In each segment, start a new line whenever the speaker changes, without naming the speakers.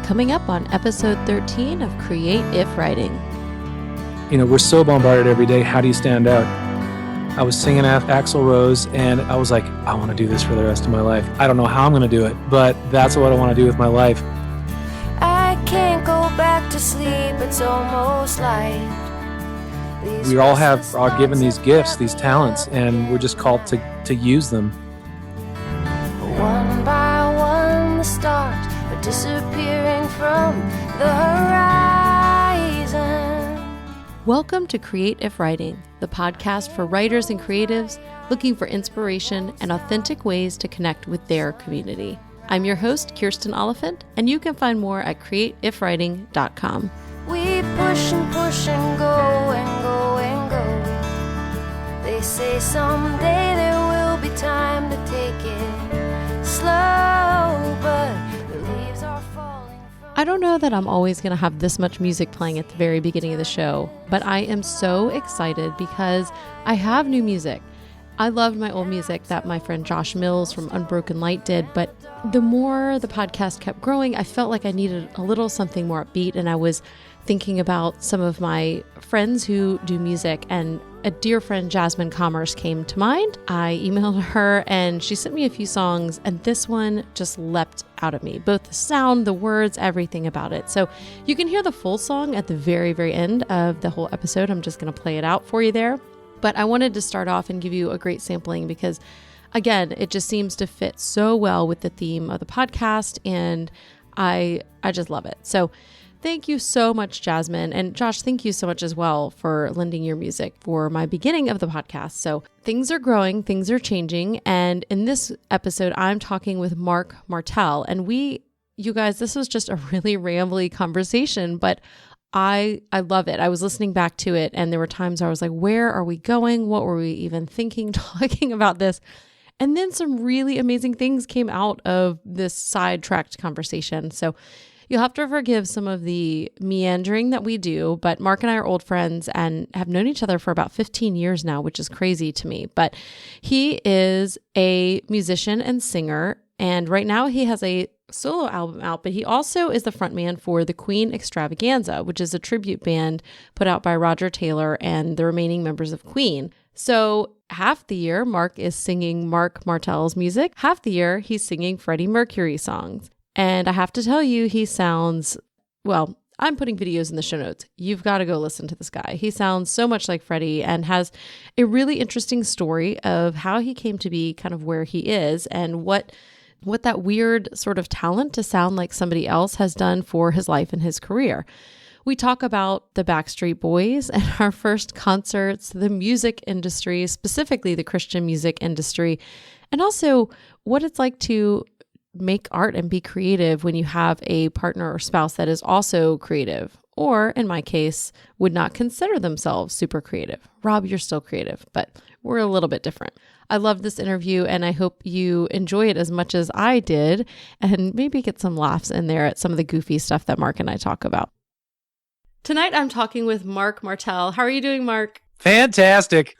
coming up on episode 13 of Create If Writing.
You know, we're so bombarded every day. How do you stand out? I was singing Axl Rose, and I was like, I want to do this for the rest of my life. I don't know how I'm going to do it, but that's what I want to do with my life.
I can't go back to sleep, it's almost light.
We all are given these gifts, these talents, and we're just called to use them.
One by one the stars are disappearing from the horizon.
Welcome to Create If Writing, the podcast for writers and creatives looking for inspiration and authentic ways to connect with their community. I'm your host, Kirsten Oliphant, and you can find more at createifwriting.com.
We push and go and go and go. They say someday there will be time to take it slow, but the leaves are falling from...
I don't know that I'm always going to have this much music playing at the very beginning of the show, but I am so excited because I have new music. I loved my old music that my friend Josh Mills from Unbroken Light did, but the more the podcast kept growing, I felt like I needed a little something more upbeat, and I was thinking about some of my friends who do music, and a dear friend, Jasmine Commerce, came to mind. I emailed her and she sent me a few songs, and this one just leapt out of me. Both the sound, the words, everything about it. So you can hear the full song at the very, very end of the whole episode. I'm just going to play it out for you there. But I wanted to start off and give you a great sampling because, again, it just seems to fit so well with the theme of the podcast, and I just love it. So thank you so much, Jasmine. And Josh, thank you so much as well for lending your music for my beginning of the podcast. So things are growing, things are changing. And in this episode, I'm talking with Marc Martel. And you guys, this was just a really rambly conversation, but I love it. I was listening back to it, and there were times where I was like, where are we going? What were we even thinking talking about this? And then some really amazing things came out of this sidetracked conversation. So you'll have to forgive some of the meandering that we do, but Marc and I are old friends and have known each other for about 15 years now, which is crazy to me. But he is a musician and singer, and right now he has a solo album out, but he also is the frontman for the Queen Extravaganza, which is a tribute band put out by Roger Taylor and the remaining members of Queen. So half the year, Marc is singing Marc Martel's music. Half the year, he's singing Freddie Mercury songs. And I have to tell you, he sounds, well, I'm putting videos in the show notes. You've got to go listen to this guy. He sounds so much like Freddie and has a really interesting story of how he came to be kind of where he is and what that weird sort of talent to sound like somebody else has done for his life and his career. We talk about the Backstreet Boys and our first concerts, the music industry, specifically the Christian music industry, and also what it's like to make art and be creative when you have a partner or spouse that is also creative, or in my case, would not consider themselves super creative. Rob, you're still creative, but we're a little bit different. I love this interview, and I hope you enjoy it as much as I did, and maybe get some laughs in there at some of the goofy stuff that Marc and I talk about. Tonight, I'm talking with Marc Martel. How are you doing, Marc?
Fantastic.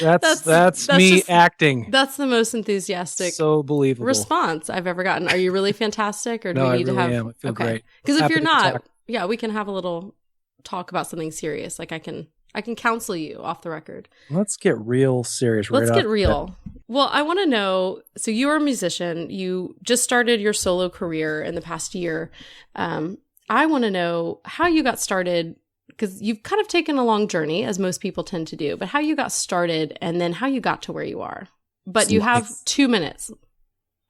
That's me just acting.
That's the most enthusiastic
so believable
response I've ever gotten. Are you really fantastic, or do
no,
we need
I really
to have?
Am. I feel great.
Because if you're not, yeah, we can have a little talk about something serious. Like I can counsel you off the record.
Let's get real serious.
Let's get real. Well, I want to know. So you're a musician. You just started your solo career in the past year. I want to know how you got started, because you've kind of taken a long journey, as most people tend to do, but how you got started and then how you got to where you are. But you have 2 minutes.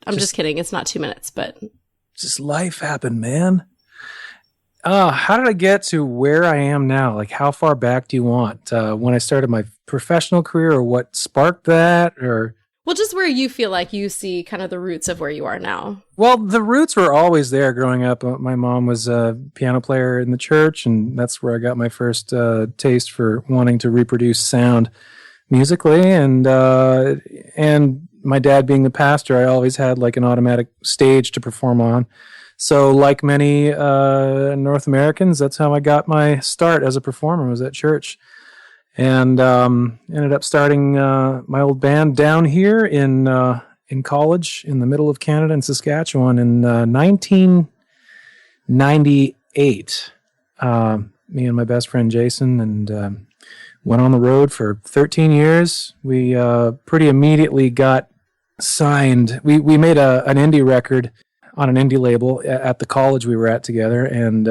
I'm just kidding. It's not 2 minutes, but.
Just life happened, man. How did I get to where I am now? Like, how far back do you want? When I started my professional career, or what sparked that, or?
Well, just where you feel like you see kind of the roots of where you are now.
Well, the roots were always there growing up. My mom was a piano player in the church, and that's where I got my first taste for wanting to reproduce sound musically. And my dad being the pastor, I always had like an automatic stage to perform on. So like many North Americans, that's how I got my start as a performer, was at church. And ended up starting my old band Downhere in college in the middle of Canada in Saskatchewan in 98. Me and my best friend Jason, and went on the road for 13 years. We pretty immediately got signed. We made an indie record on an indie label at the college we were at together, and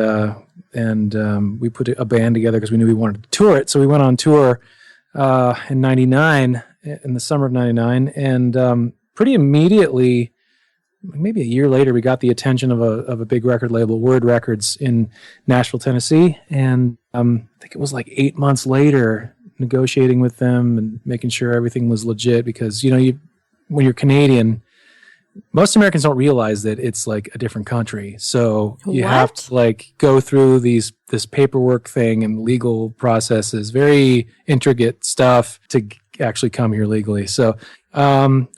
we put a band together because we knew we wanted to tour it. So we went on tour in '99, in the summer of '99, and pretty immediately, maybe a year later, we got the attention of a big record label, Word Records, in Nashville, Tennessee, and I think it was like 8 months later, negotiating with them and making sure everything was legit, because when you're Canadian, most Americans don't realize that it's like a different country. So you have to like go through this paperwork thing and legal processes, very intricate stuff to actually come here legally. So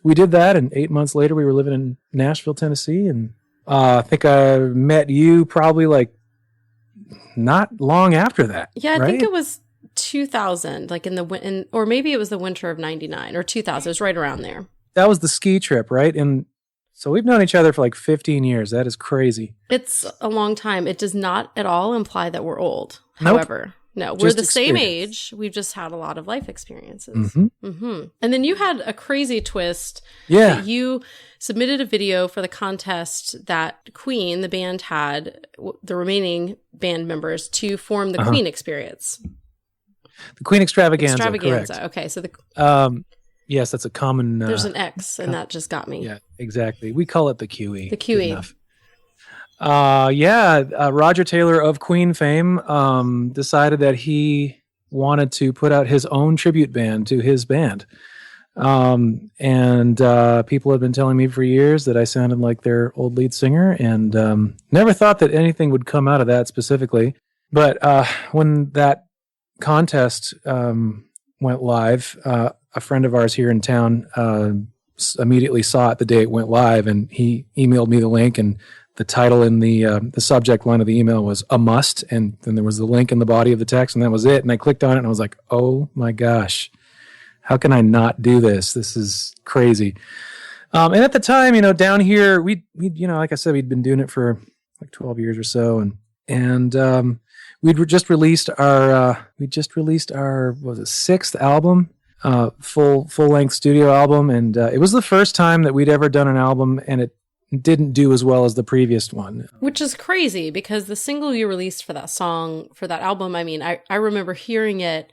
we did that, and 8 months later we were living in Nashville, Tennessee, and I think I met you probably like not long after that.
Yeah, I
right?
think it was 2000, like or maybe it was the winter of '99 or 2000. It was right around there.
That was the ski trip, right? And so we've known each other for like 15 years. That is crazy.
It's a long time. It does not at all imply that we're old.
Nope.
However, no, we're the same age. We've just had a lot of life experiences.
Mm-hmm.
Mm-hmm. And then you had a crazy twist.
Yeah.
That you submitted a video for the contest that Queen, the band, had the remaining band members to form the Queen Experience.
The Queen Extravaganza.
Extravaganza.
Correct.
Okay, so
yes, that's a common.
There's an X, and that just got me.
Yeah, exactly. We call it the QE.
The QE.
Roger Taylor of Queen fame decided that he wanted to put out his own tribute band to his band. And people have been telling me for years that I sounded like their old lead singer, and never thought that anything would come out of that specifically. But when that contest went live, a friend of ours here in town immediately saw it the day it went live, and he emailed me the link, and the title in the subject line of the email was "A Must," and then there was the link in the body of the text, and that was it. And I clicked on it, and I was like, "Oh my gosh, how can I not do this? This is crazy." And at the time, down here, we like I said, we'd been doing it for like 12 years or so, and we'd just released our what was it, 6th album, full length studio album, and it was the first time that we'd ever done an album, and it didn't do as well as the previous one.
Which is crazy, because the single you released for that album, I mean, I remember hearing it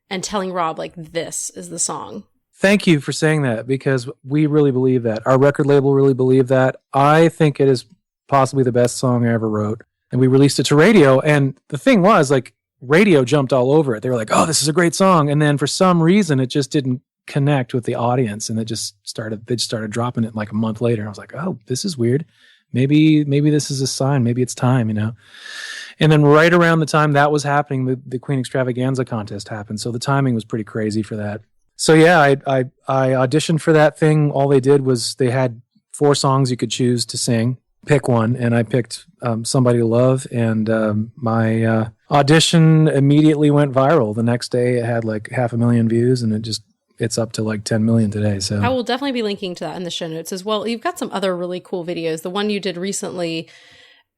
and telling Rob, like, this is the song.
Thank you for saying that, because we really believe that. Our record label really believed that. I think it is possibly the best song I ever wrote. And we released it to radio, and the thing was, like, radio jumped all over it. They were like, "Oh, this is a great song." And then for some reason, it just didn't connect with the audience, and they just started dropping it like a month later. I was like, "Oh, this is weird. Maybe this is a sign. Maybe it's time, And then right around the time that was happening, the Queen Extravaganza contest happened. So the timing was pretty crazy for that. So yeah, I auditioned for that thing. All they did was they had 4 songs you could choose to sing. Pick one, and I picked Somebody to Love, and my audition immediately went viral. The next day it had like 500,000 views, and it's up to like 10 million today. So
I will definitely be linking to that in the show notes as well. You've got some other really cool videos. The one you did recently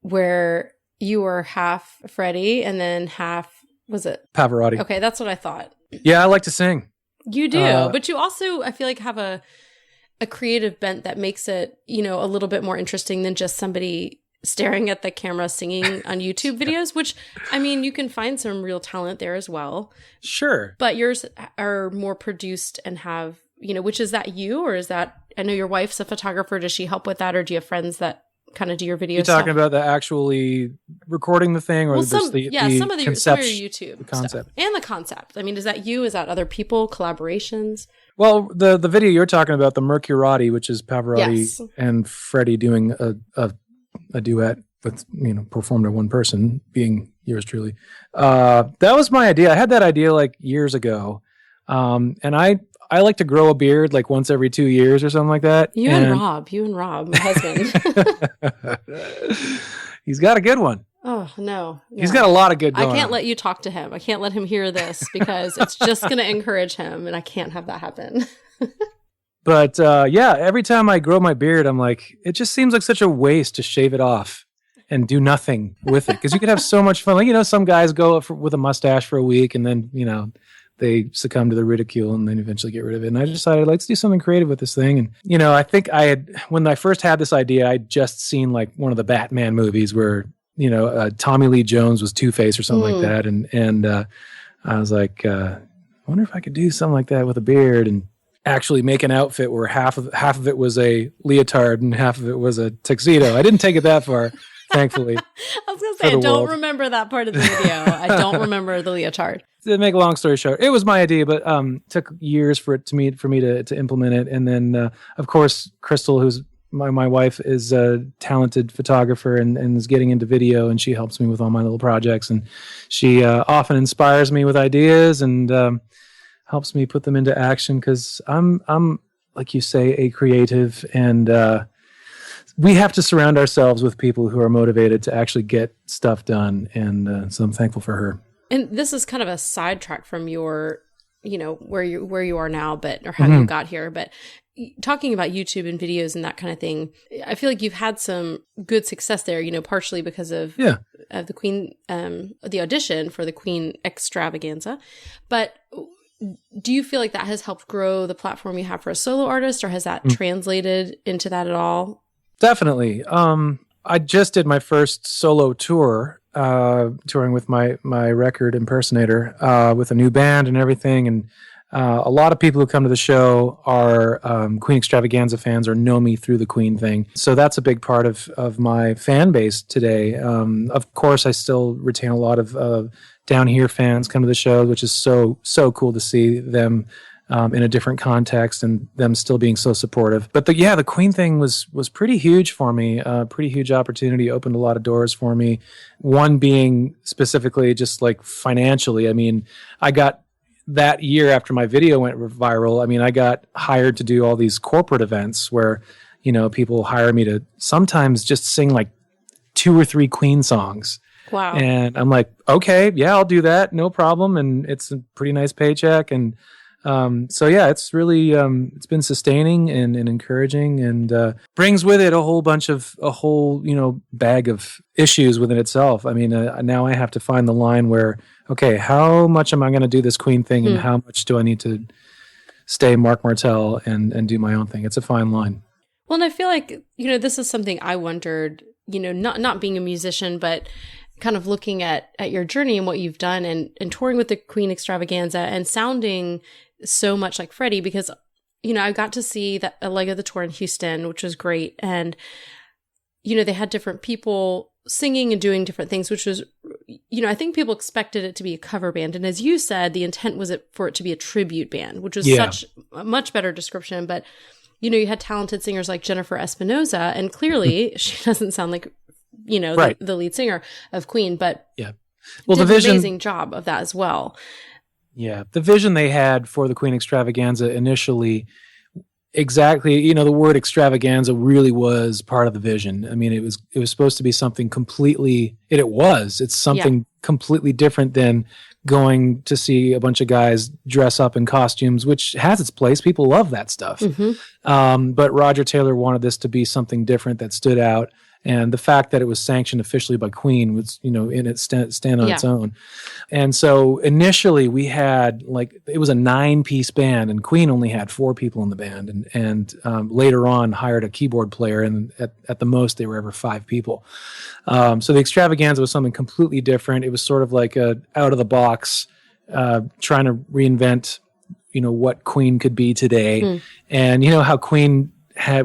where you were half Freddie and then half, was it?
Pavarotti.
Okay, that's what I thought.
Yeah, I like to sing.
You do, but you also, I feel like, have a creative bent that makes it, a little bit more interesting than just somebody staring at the camera singing on YouTube videos, which, I mean, you can find some real talent there as well.
Sure.
But yours are more produced and have, which is that you, or is that, I know your wife's a photographer. Does she help with that? Or do you have friends that kind of do your video
You're
stuff?
talking about the actually recording the thing, or
some of your YouTube
the concept
stuff. And the concept. I mean, is that you? Is that other people? Collaborations?
Well, the video you're talking about, the Mercury, which is Pavarotti and Freddie doing a duet with, performed by one person, being yours truly. That was my idea. I had that idea like years ago. And I like to grow a beard like once every 2 years or something like that.
You and Rob, my husband.
He's got a good one.
Oh, no.
He's got a lot of good going
I can't
on.
let you talk to him. I can't let him hear this because it's just going to encourage him, and I can't have that happen.
But every time I grow my beard, I'm like, it just seems like such a waste to shave it off. and do nothing with it, because you could have so much fun. Like, some guys go with a mustache for a week and then, they succumb to the ridicule and then eventually get rid of it. And I decided, let's do something creative with this thing. And, I think when I first had this idea, I'd just seen like one of the Batman movies where, Tommy Lee Jones was Two-Face or something like that. And I was like, I wonder if I could do something like that with a beard and actually make an outfit where half of it was a leotard and half of it was a tuxedo. I didn't take it that far, thankfully.
I was going to say, I don't remember that part of the video. I don't remember the leotard.
To make a long story short, it was my idea, but took years for me to implement it. And then, of course, Crystal, who's my wife, is a talented photographer and is getting into video, and she helps me with all my little projects. And she often inspires me with ideas and helps me put them into action, because I'm like you say, a creative, and we have to surround ourselves with people who are motivated to actually get stuff done. And so I'm thankful for her.
And this is kind of a sidetrack from your, where you are now, or how you got here. But talking about YouTube and videos and that kind of thing, I feel like you've had some good success there, partially because of the Queen, the audition for the Queen Extravaganza. But do you feel like that has helped grow the platform you have for a solo artist, or has that translated into that at all?
Definitely. I just did my first solo tour, touring with my record Impersonator, with a new band and everything. And a lot of people who come to the show are Queen Extravaganza fans or know me through the Queen thing. So that's a big part of my fan base today. Of course, I still retain a lot of Downhere fans come to the show, which is so cool to see them in a different context and them still being so supportive. But the Queen thing was pretty huge for me, pretty huge opportunity, opened a lot of doors for me. One being specifically just like financially. I mean, I got that year after my video went viral, I got hired to do all these corporate events where, people hire me to sometimes just sing like 2 or 3 Queen songs.
Wow.
And I'm like, okay, yeah, I'll do that. No problem. And it's a pretty nice paycheck. And it's really, it's been sustaining and encouraging, and brings with it a whole bag of issues within itself. Now I have to find the line where, okay, how much am I going to do this Queen thing and how much do I need to stay Marc Martel and do my own thing? It's a fine line.
Well, and I feel like, this is something I wondered, not being a musician, but kind of looking at your journey and what you've done and touring with the Queen Extravaganza and sounding so much like Freddie, because, I got to see a leg of the tour in Houston, which was great. And, they had different people singing and doing different things, which was, I think people expected it to be a cover band. And as you said, the intent was for it to be a tribute band, which was such a much better description. But, you had talented singers like Jennifer Espinosa, and clearly she doesn't sound like,
right.
the lead singer of Queen, but
well,
did
the vision,
an amazing job of that as well.
Yeah, the vision they had for the Queen Extravaganza initially, exactly, the word extravaganza really was part of the vision. It was supposed to be something completely, it's something completely different than going to see a bunch of guys dress up in costumes, which has its place. People love that stuff. But Roger Taylor wanted this to be something different that stood out. And the fact that it was sanctioned officially by Queen was, in its stand on its own. And so initially we had it was a 9-piece band, and Queen only had 4 people in the band, and later on hired a keyboard player, and at the most they were ever 5 people. So the Extravaganza was something completely different. It was sort of like a out of the box, trying to reinvent, what Queen could be today. And how Queen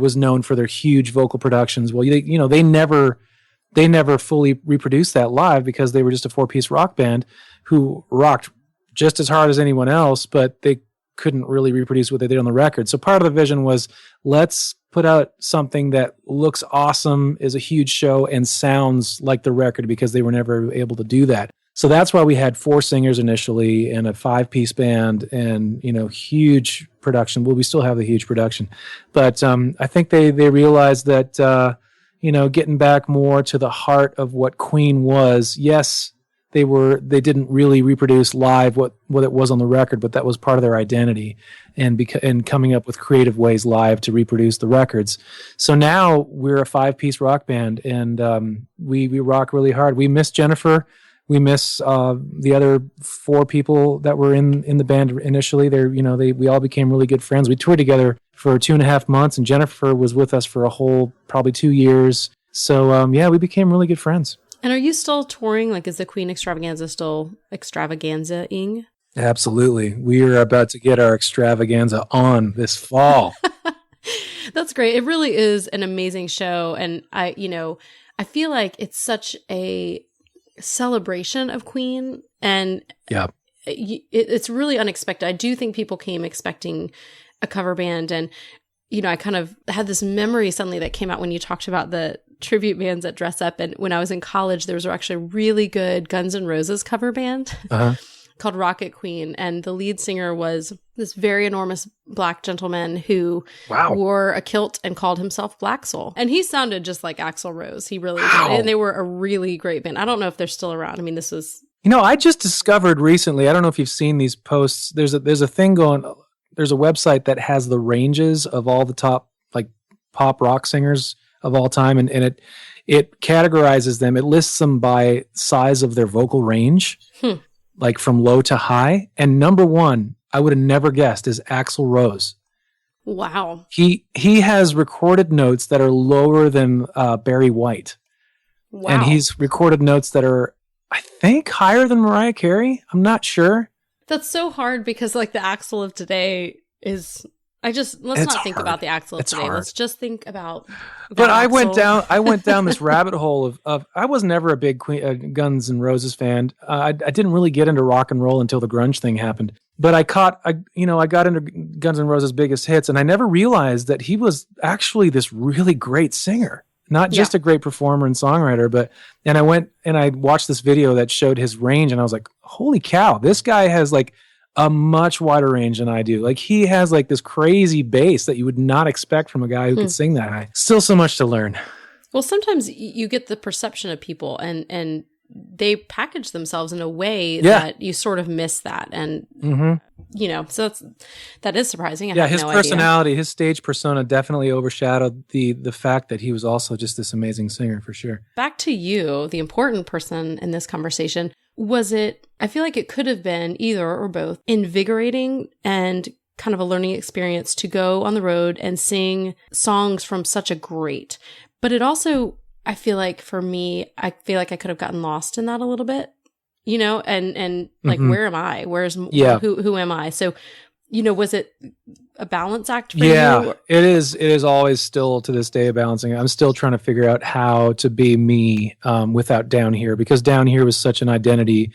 was known for their huge vocal productions. Well, they never fully reproduced that live, because they were just a 4-piece rock band who rocked just as hard as anyone else, but they couldn't really reproduce what they did on the record. So part of the vision was, let's put out something that looks awesome, is a huge show, and sounds like the record, because they were never able to do that. So that's why we had 4 singers initially and a 5-piece band, and, huge production. Well, we still have the huge production, but I think they realized that, getting back more to the heart of what Queen was, yes, they didn't really reproduce live what it was on the record, but that was part of their identity, and coming up with creative ways live to reproduce the records. So now we're a 5-piece rock band, and we rock really hard. We miss Jennifer. We miss the other 4 people that were in the band initially. We all became really good friends. We toured together for 2.5 months, and Jennifer was with us for a whole probably 2 years. So we became really good friends.
And are you still touring? Like, is the Queen Extravaganza still extravaganza-ing?
Absolutely. We are about to get our extravaganza on this fall.
That's great. It really is an amazing show. And I feel like it's such a celebration of Queen, and it's really unexpected. I do think people came expecting a cover band, and I kind of had this memory suddenly that came out when you talked about the tribute bands that dress up. And when I was in college, there was actually a really good Guns N' Roses cover band called Rocket Queen, and the lead singer was this very enormous black gentleman who wore a kilt and called himself Black Soul. And he sounded just like Axl Rose. He really did. And they were a really great band. I don't know if they're still around. I mean, this was...
I just discovered recently, I don't know if you've seen these posts, there's a thing going, there's a website that has the ranges of all the top like pop rock singers of all time, and it categorizes them. It lists them by size of their vocal range, like from low to high. And number 1, I would have never guessed, is Axl Rose.
Wow.
He has recorded notes that are lower than Barry White.
Wow.
And he's recorded notes that are, I think, higher than Mariah Carey. I'm not sure.
That's so hard because like the Axl of today is... let's not think about the Axl of today. Hard. Let's just think about.
But I went down this rabbit hole of. I was never a big Guns N' Roses fan. I didn't really get into rock and roll until the grunge thing happened. But I got into Guns N' Roses' biggest hits, and I never realized that he was actually this really great singer, not just a great performer and songwriter. And I went and I watched this video that showed his range, and I was like, holy cow, this guy has like a much wider range than I do. Like, he has like this crazy bass that you would not expect from a guy who could sing that high. Still so much to learn. Well,
sometimes you get the perception of people and they package themselves in a way that you sort of miss that. And, so that is surprising.
His personality, his stage persona definitely overshadowed the fact that he was also just this amazing singer, for sure.
Back to you, the important person in this conversation. I feel like it could have been either or both invigorating and kind of a learning experience to go on the road and sing songs from such a great, but it also, I feel like for me, I feel like I could have gotten lost in that a little bit, and like, where am I? Who am I? So, was it a balance act for you?
Yeah, it is. It is always still to this day a balancing. I'm still trying to figure out how to be me without Downhere, because Downhere was such an identity.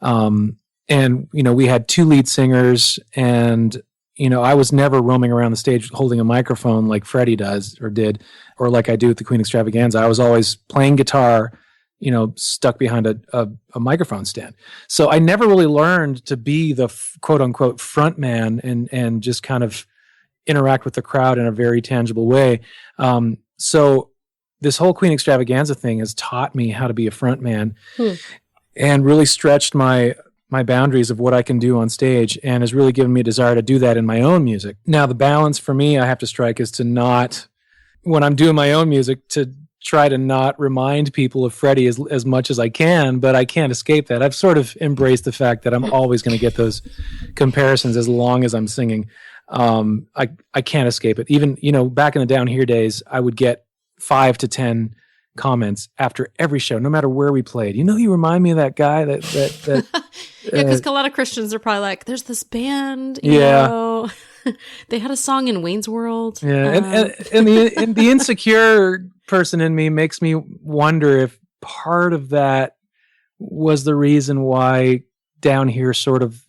And, we had 2 lead singers, and, I was never roaming around the stage holding a microphone like Freddie does or did, or like I do at the Queen Extravaganza. I was always playing guitar, stuck behind a microphone stand. So I never really learned to be the quote unquote front man and just kind of interact with the crowd in a very tangible way. So this whole Queen Extravaganza thing has taught me how to be a front man and really stretched my boundaries of what I can do on stage, and has really given me a desire to do that in my own music. Now, the balance for me I have to strike is to not, when I'm doing my own music, to try to not remind people of Freddie as much as I can, but I can't escape that. I've sort of embraced the fact that I'm always going to get those comparisons as long as I'm singing. I can't escape it. Even, back in the Downhere days, I would get 5 to 10 comments after every show, no matter where we played. You remind me of that guy that
yeah, because a lot of Christians are probably like, there's this band, you know, they had a song in Wayne's World.
Yeah, and the insecure person in me makes me wonder if part of that was the reason why Downhere sort of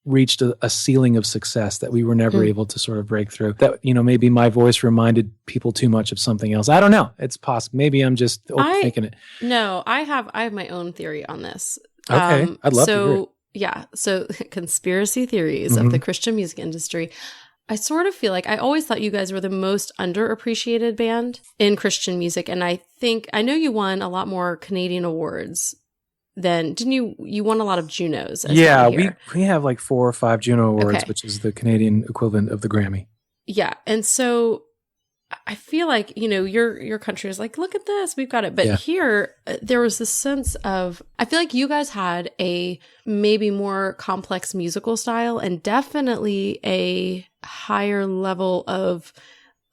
reached a ceiling of success that we were never able to sort of break through. That, maybe my voice reminded people too much of something else. I don't know. It's possible. Maybe I'm just overthinking it.
No, I have my own theory on this.
Okay, I'd love to hear it.
Yeah, so conspiracy theories of the Christian music industry. I sort of feel like I always thought you guys were the most underappreciated band in Christian music, and I know you won a lot more Canadian awards then didn't you won a lot of Junos?
Yeah,
well here.
we have like 4 or 5 Juno Awards,
Okay.
which is the Canadian equivalent of the Grammy.
Yeah. And so I feel like, your country is like, look at this, we've got it. But here, there was this sense of, I feel like you guys had a maybe more complex musical style and definitely a higher level of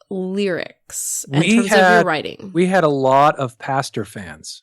lyrics in terms of your writing.
We had a lot of pastor fans,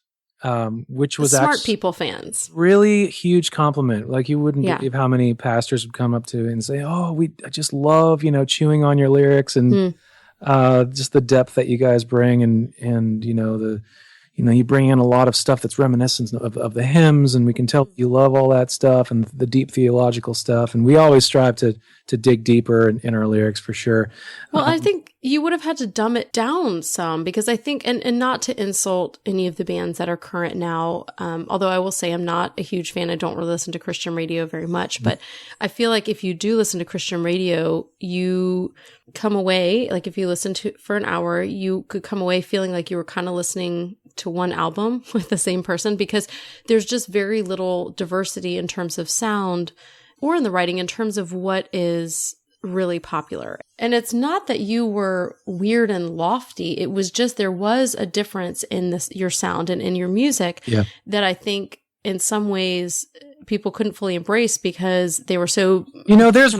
which was
smart people fans.
Really huge compliment. Like you wouldn't believe how many pastors would come up to and say, "Oh, I just love, chewing on your lyrics and just the depth that you guys bring and you bring in a lot of stuff that's reminiscent of the hymns, and we can tell you love all that stuff and the deep theological stuff. And we always strive to dig deeper in our lyrics for sure."
Well, I think you would have had to dumb it down some because I think, and not to insult any of the bands that are current now, although I will say I'm not a huge fan. I don't really listen to Christian radio very much, but I feel like if you do listen to Christian radio, you come away, like if you listen to for an hour, you could come away feeling like you were kind of listening to one album with the same person because there's just very little diversity in terms of sound or in the writing in terms of what is really popular. And it's not that you were weird and lofty. It was just there was a difference in your sound and in your music that I think in some ways people couldn't fully embrace because they were so
there's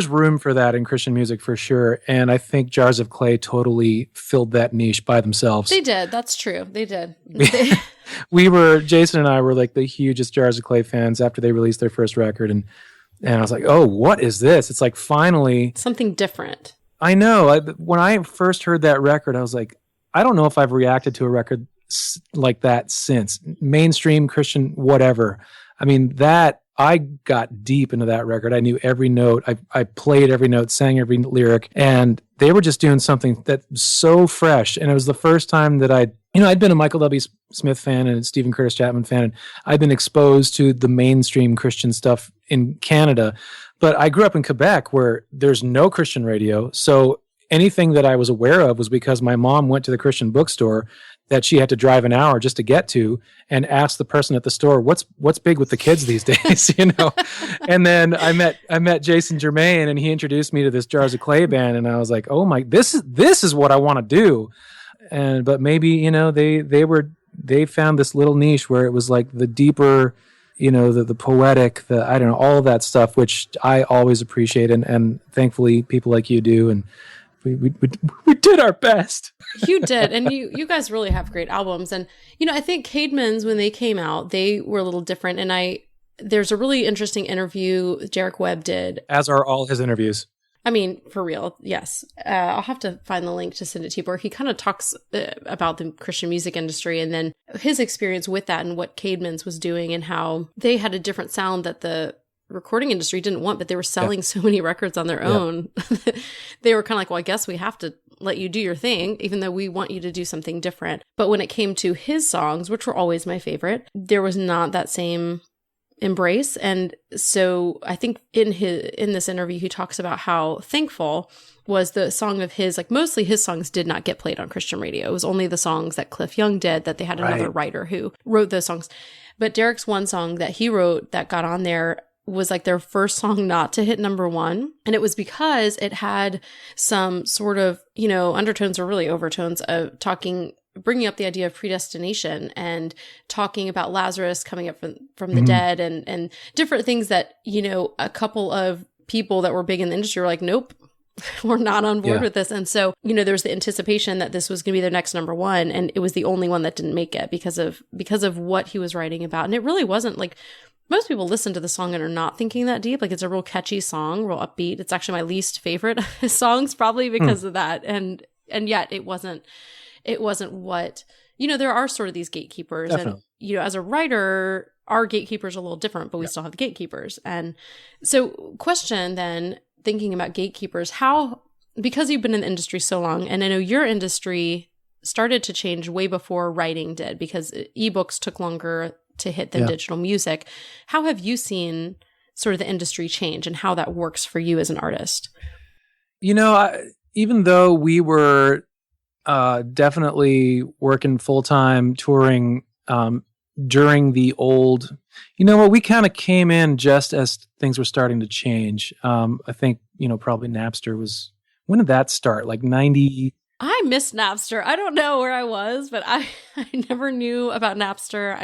room for that in Christian music for sure, and I think Jars of Clay totally filled that niche by themselves.
They did. That's true. They did.
Jason and I were like the hugest Jars of Clay fans after they released their first record, and I was like, oh, what is this? It's like finally
something different.
I know. When I first heard that record, I was like, I don't know if I've reacted to a record like that since. Mainstream Christian whatever. I mean, that I got deep into that record. I knew every note. I played every note, sang every lyric, and they were just doing something that's so fresh. And it was the first time that I'd been a Michael W. Smith fan and a Stephen Curtis Chapman fan, and I'd been exposed to the mainstream Christian stuff in Canada. But I grew up in Quebec where there's no Christian radio. So anything that I was aware of was because my mom went to the Christian bookstore that she had to drive an hour just to get to and ask the person at the store, what's big with the kids these days, And then I met Jason Germain and he introduced me to this Jars of Clay band, and I was like, oh my, this is what I want to do. But maybe, they found this little niche where it was like the deeper, the poetic, all of that stuff, which I always appreciate. And thankfully people like you do. And we did our best.
You did. And you guys really have great albums. And, I think Caedmon's, when they came out, they were a little different. And there's a really interesting interview Derek Webb did.
As are all his interviews.
I mean, for real. Yes. I'll have to find the link to send it to you, where he kind of talks about the Christian music industry and then his experience with that and what Caedmon's was doing and how they had a different sound that the recording industry didn't want, but they were selling so many records on their own. They were kind of like, well, I guess we have to let you do your thing, even though we want you to do something different. But when it came to his songs, which were always my favorite, there was not that same embrace. And so I think in this interview, he talks about how Thankful was the song of his, like mostly his songs did not get played on Christian radio. It was only the songs that Cliff Young did, that they had another writer who wrote those songs. But Derek's one song that he wrote that got on there was like their first song not to hit number one. And it was because it had some sort of, undertones or really overtones of bringing up the idea of predestination and talking about Lazarus coming up from the dead and different things that, a couple of people that were big in the industry were like, nope, we're not on board with this. And so, there's the anticipation that this was going to be their next number one. And it was the only one that didn't make it because of what he was writing about. And it really wasn't like, most people listen to the song and are not thinking that deep. Like, it's a real catchy song, real upbeat. It's actually my least favorite of his songs, probably because of that. And yet it wasn't what, there are sort of these gatekeepers. Definitely. And, as a writer, our gatekeepers are a little different, but we still have the gatekeepers. And so question then, thinking about gatekeepers, because you've been in the industry so long, and I know your industry started to change way before writing did, because ebooks took longer to hit than digital music. How have you seen sort of the industry change and how that works for you as an artist?
Even though we were definitely working full-time, touring, during the old, you know what, we kind of came in just as things were starting to change. I think, probably Napster was, when did that start? Like 90.
I missed Napster. I don't know where I was, but I never knew about Napster.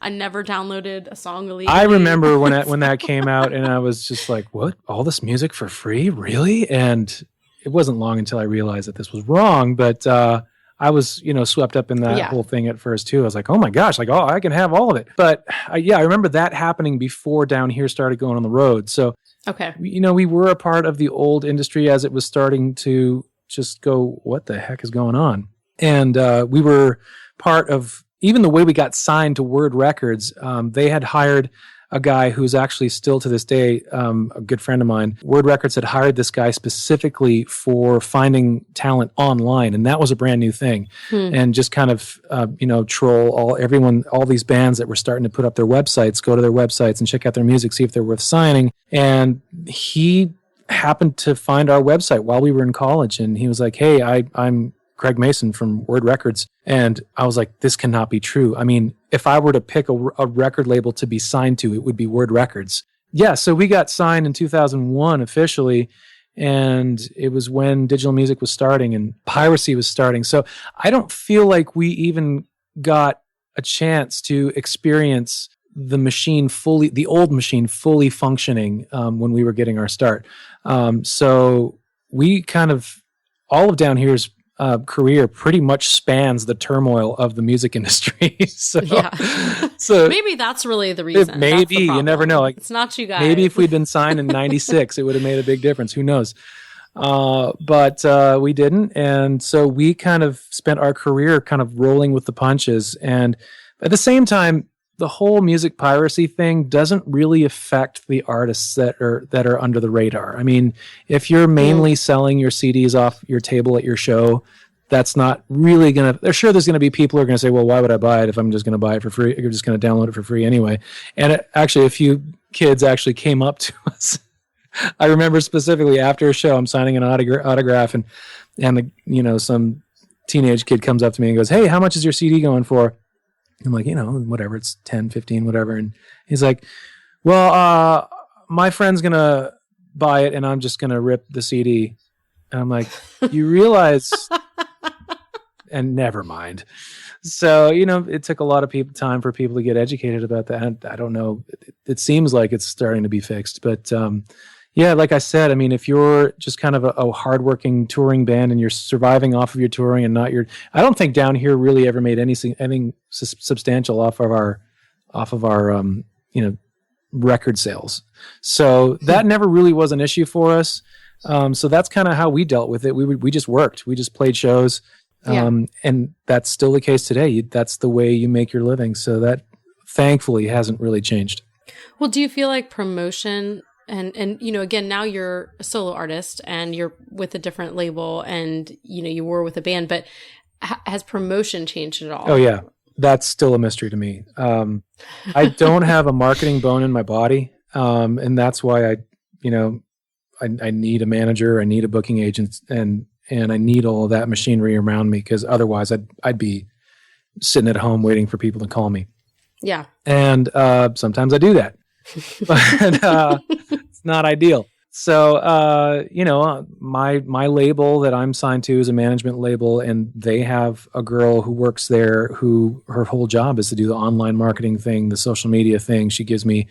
I never downloaded a song illegally.
I remember when that came out, and I was just like, what? All this music for free? Really? And it wasn't long until I realized that this was wrong, but I was, swept up in that whole thing at first too. I was like, oh my gosh, like, oh, I can have all of it. But I remember that happening before Downhere started going on the road. So,
okay,
we were a part of the old industry as it was starting to just go, what the heck is going on? And we were part of, even the way we got signed to Word Records, they had hired a guy who's actually still to this day a good friend of mine. Word Records had hired this guy specifically for finding talent online, and that was a brand new thing. And just kind of troll all these bands that were starting to put up their websites, go to their websites and check out their music, see if they're worth signing. And he happened to find our website while we were in college, and he was like, hey, I'm Craig Mason from Word Records. And I was like, this cannot be true. I mean, if I were to pick a record label to be signed to, it would be Word Records. Yeah, so we got signed in 2001 officially, and it was when digital music was starting and piracy was starting. So I don't feel like we even got a chance to experience the old machine fully functioning when we were getting our start. So we kind of, all of Downhere's career pretty much spans the turmoil of the music industry. So maybe
that's really the reason.
Maybe, you never know. Like,
it's not you guys.
Maybe if we'd been signed in 96, it would have made a big difference. Who knows? But we didn't. And so we kind of spent our career kind of rolling with the punches. And at the same time, the whole music piracy thing doesn't really affect the artists that are under the radar. I mean, if you're mainly selling your CDs off your table at your show, that's not really going to, there's going to be people who are going to say, well, why would I buy it if I'm just going to buy it for free? You're just going to download it for free anyway. And actually, a few kids actually came up to us. I remember specifically after a show, I'm signing an autograph and some teenage kid comes up to me and goes, hey, how much is your CD going for? I'm like, whatever, it's 10, 15, whatever. And he's like, well, my friend's going to buy it and I'm just going to rip the CD. And I'm like, you realize, and never mind. So, it took a lot of time for people to get educated about that. I don't know. It seems like it's starting to be fixed, but like I said, I mean, if you're just kind of a hardworking touring band and you're surviving off of your touring and I don't think Downhere really ever made anything substantial off of our record sales. So that never really was an issue for us. So that's kind of how we dealt with it. We just worked. We just played shows. And that's still the case today. That's the way you make your living. So that thankfully hasn't really changed.
Well, do you feel like promotion and again, now you're a solo artist and you're with a different label and, you were with a band, but has promotion changed at all?
Oh yeah. That's still a mystery to me. I don't have a marketing bone in my body. And that's why I need a manager, I need a booking agent, and I need all of that machinery around me, because otherwise I'd be sitting at home waiting for people to call me.
Yeah.
And sometimes I do that, but it's not ideal. So, my label that I'm signed to is a management label, and they have a girl who works there who her whole job is to do the online marketing thing, the social media thing. She gives me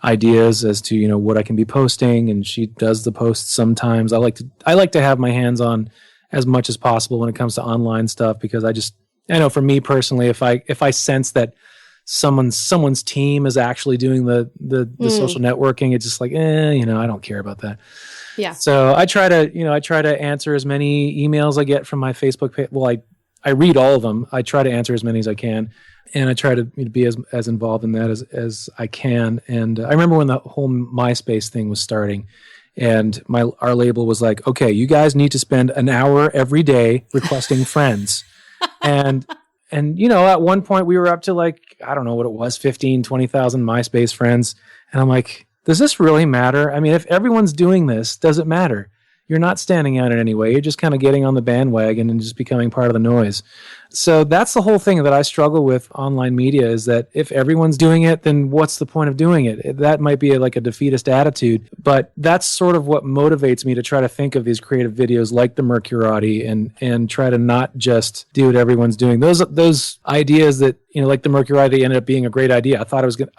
ideas as to, what I can be posting, and she does the posts sometimes. I like to have my hands on as much as possible when it comes to online stuff, because I know for me personally, if I sense that someone's team is actually doing the social networking, it's just like, I don't care about that.
Yeah.
So I try to answer as many emails I get from my Facebook page. Well, I read all of them. I try to answer as many as I can, and I try to be as involved in that as I can. And I remember when the whole MySpace thing was starting, and our label was like, okay, you guys need to spend an hour every day requesting friends. And at one point we were up to, like, I don't know what it was, 15, 20,000 MySpace friends. And I'm like, does this really matter? I mean, if everyone's doing this, does it matter? you're not standing out in any way. You're just kind of getting on the bandwagon and just becoming part of the noise. So that's the whole thing that I struggle with online media, is that if everyone's doing it, then what's the point of doing it? That might be like a defeatist attitude, but that's sort of what motivates me to try to think of these creative videos like the Mercurati and try to not just do what everyone's doing. Those ideas that, like the Mercurati ended up being a great idea.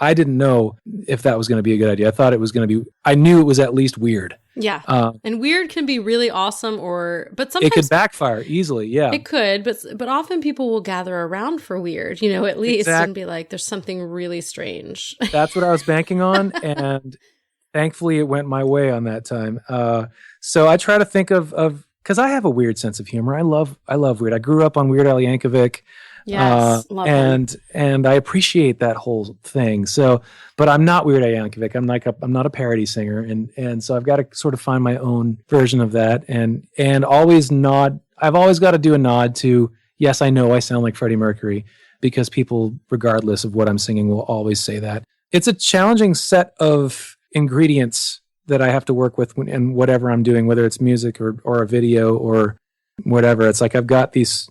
I didn't know if that was going to be a good idea. I thought it was going to be, I knew it was at least weird.
Yeah. And weird can be really awesome, but sometimes
it could backfire easily. Yeah,
it could, but often people will gather around for weird, at least, and be like, there's something really strange. That's
what I was banking on. And thankfully it went my way on that time. So I try to think of, cause I have a weird sense of humor. I love weird. I grew up on Weird Al Yankovic.
Yes, love
and I appreciate that whole thing. So, but I'm not Weird Al Yankovic. I'm not a parody singer, and so I've got to sort of find my own version of that, and always nod. I've always got to do a nod to, yes, I know I sound like Freddie Mercury, because people, regardless of what I'm singing, will always say that. It's a challenging set of ingredients that I have to work with in whatever I'm doing, whether it's music or a video or whatever. It's like I've got these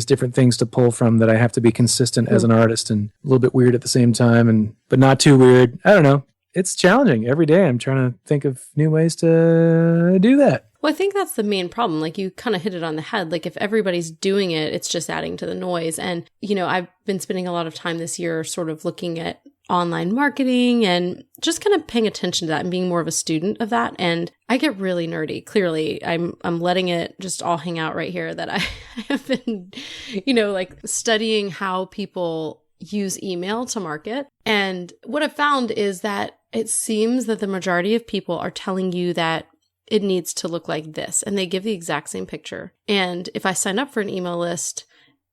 different things to pull from that I have to be consistent as an artist and a little bit weird at the same time, but not too weird. I don't know. It's challenging. Every day I'm trying to think of new ways to do that.
Well, I think that's the main problem. Like, you kind of hit it on the head. Like, if everybody's doing it, it's just adding to the noise. And, I've been spending a lot of time this year sort of looking at online marketing and just kind of paying attention to that and being more of a student of that. And I get really nerdy. Clearly, I'm letting it just all hang out right here, that I have been, like studying how people use email to market. And what I've found is that it seems that the majority of people are telling you that it needs to look like this, and they give the exact same picture. And if I sign up for an email list,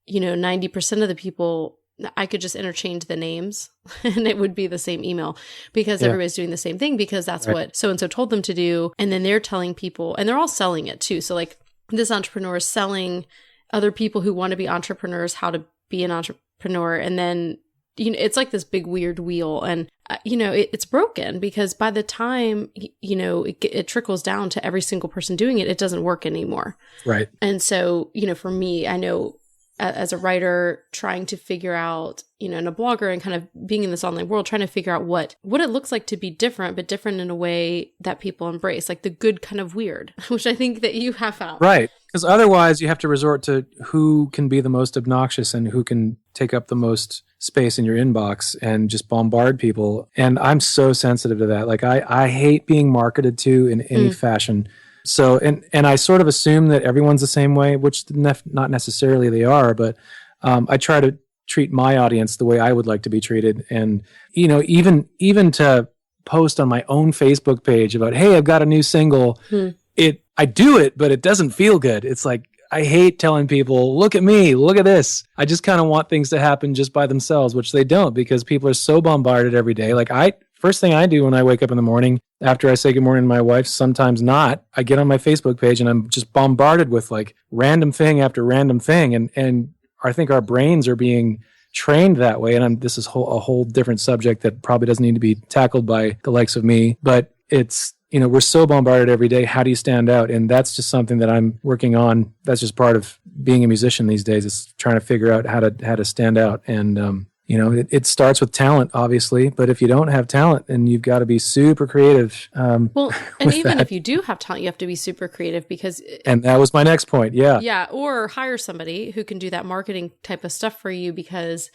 90% of the people, I could just interchange the names and it would be the same email, because everybody's doing the same thing, because that's what so-and-so told them to do. And then they're telling people, and they're all selling it too. So like, this entrepreneur is selling other people who want to be entrepreneurs how to be an entrepreneur. And then, it's like this big weird wheel, and, it's broken, because by the time, it trickles down to every single person doing it, it doesn't work anymore.
Right.
And so, for me, I know, as a writer, trying to figure out, and a blogger, and kind of being in this online world, trying to figure out what it looks like to be different, but different in a way that people embrace, like the good kind of weird, which I think that you have found.
Right. Because otherwise you have to resort to who can be the most obnoxious and who can take up the most space in your inbox and just bombard people. And I'm so sensitive to that. Like, I hate being marketed to in any fashion. So, and I sort of assume that everyone's the same way, which not necessarily they are, but I try to treat my audience the way I would like to be treated. And, even to post on my own Facebook page about, hey, I've got a new single, I do it, but it doesn't feel good. It's like, I hate telling people, look at me, look at this. I just kind of want things to happen just by themselves, which they don't, because people are so bombarded every day. Like, first thing I do when I wake up in the morning, after I say good morning to my wife, sometimes not, I get on my Facebook page and I'm just bombarded with like random thing after random thing. And I think our brains are being trained that way. And this is a whole different subject that probably doesn't need to be tackled by the likes of me, but it's, we're so bombarded every day. How do you stand out? And that's just something that I'm working on. That's just part of being a musician these days, is trying to figure out how to stand out. And, it starts with talent, obviously, but if you don't have talent, then you've got to be super creative.
Well, and even if you do have talent, you have to be super creative, because...
And that was my next point. Yeah.
Yeah. Or hire somebody who can do that marketing type of stuff for you, because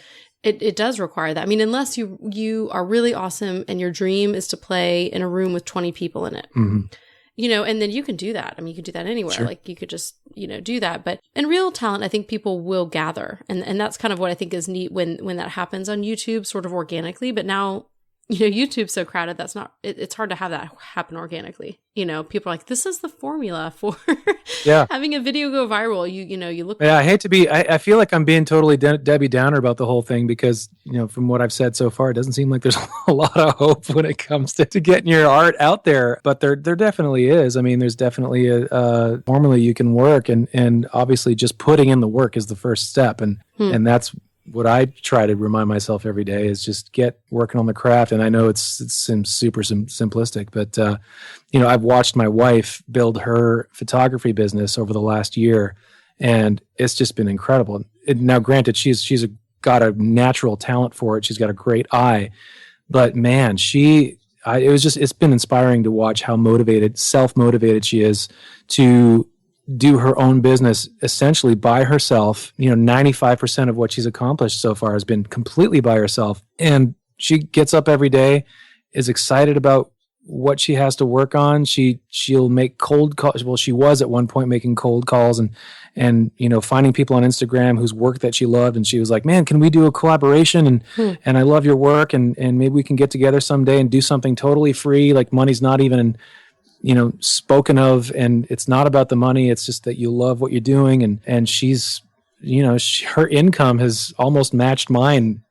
it does require that. I mean, unless you are really awesome and your dream is to play in a room with 20 people in it. Mm-hmm. And then you can do that. I mean, you can do that anywhere. Sure. Like, you could just, do that. But in real talent, I think people will gather. And that's kind of what I think is neat when that happens on YouTube, sort of organically. But now, YouTube's so crowded, it's hard to have that happen organically. People are like, this is the formula for having a video go viral. You look.
Yeah, I hate to be, I feel like I'm being totally Debbie Downer about the whole thing, because, from what I've said so far, it doesn't seem like there's a lot of hope when it comes to getting your art out there. But there definitely is. I mean, there's definitely a formula you can work. And obviously just putting in the work is the first step. And that's what I try to remind myself every day is just get working on the craft. And I know it seems super simplistic, but I've watched my wife build her photography business over the last year, and it's just been incredible. Now, granted, she's got a natural talent for it. She's got a great eye, but man, it's been inspiring to watch how self-motivated she is to do her own business essentially by herself. 95% of what she's accomplished so far has been completely by herself. And she gets up every day, is excited about what she has to work on. She'll make cold calls. Well, she was at one point making cold calls and finding people on Instagram whose work that she loved. And she was like, man, can we do a collaboration? And I love your work. And maybe we can get together someday and do something totally free. Like money's not even spoken of, and it's not about the money. It's just that you love what you're doing. And she's, her income has almost matched mine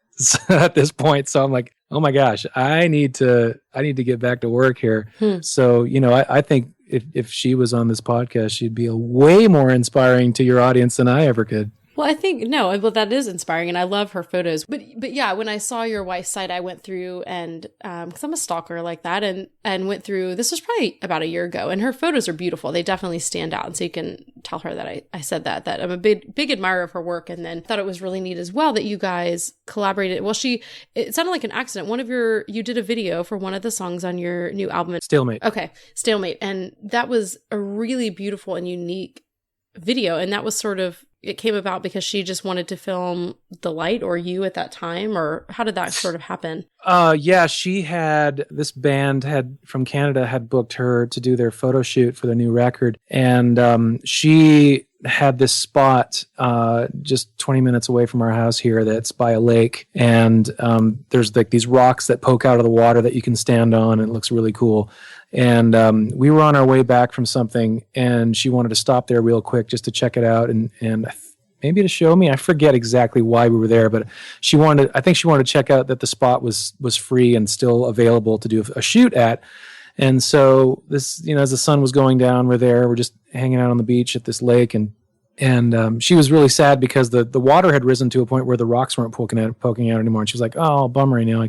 at this point. So I'm like, oh my gosh, I need to get back to work here. So, I think if she was on this podcast, she'd be a way more inspiring to your audience than I ever could.
Well, I think, that is inspiring, and I love her photos. But yeah, when I saw your wife's site, I went through and, because I'm a stalker like that, and went through, this was probably about a year ago, and her photos are beautiful. They definitely stand out. And so you can tell her that I said that I'm a big admirer of her work, and then thought it was really neat as well that you guys collaborated. Well, it sounded like an accident. You did a video for one of the songs on your new album.
Stalemate.
Okay, Stalemate. And that was a really beautiful and unique video. And that was it came about because she just wanted to film the light, or you at that time, or how did that sort of happen?
Yeah, this band from Canada had booked her to do their photo shoot for their new record. And she had this spot just 20 minutes away from our house here that's by a lake. And there's like these rocks that poke out of the water that you can stand on, and it looks really cool. And we were on our way back from something, and she wanted to stop there real quick just to check it out and maybe to show me. I forget exactly why we were there, but I think she wanted to check out that the spot was free and still available to do a shoot at. And so this, as the sun was going down, we're just hanging out on the beach at this lake, and she was really sad because the water had risen to a point where the rocks weren't poking out anymore. And she was like, oh, bummer, I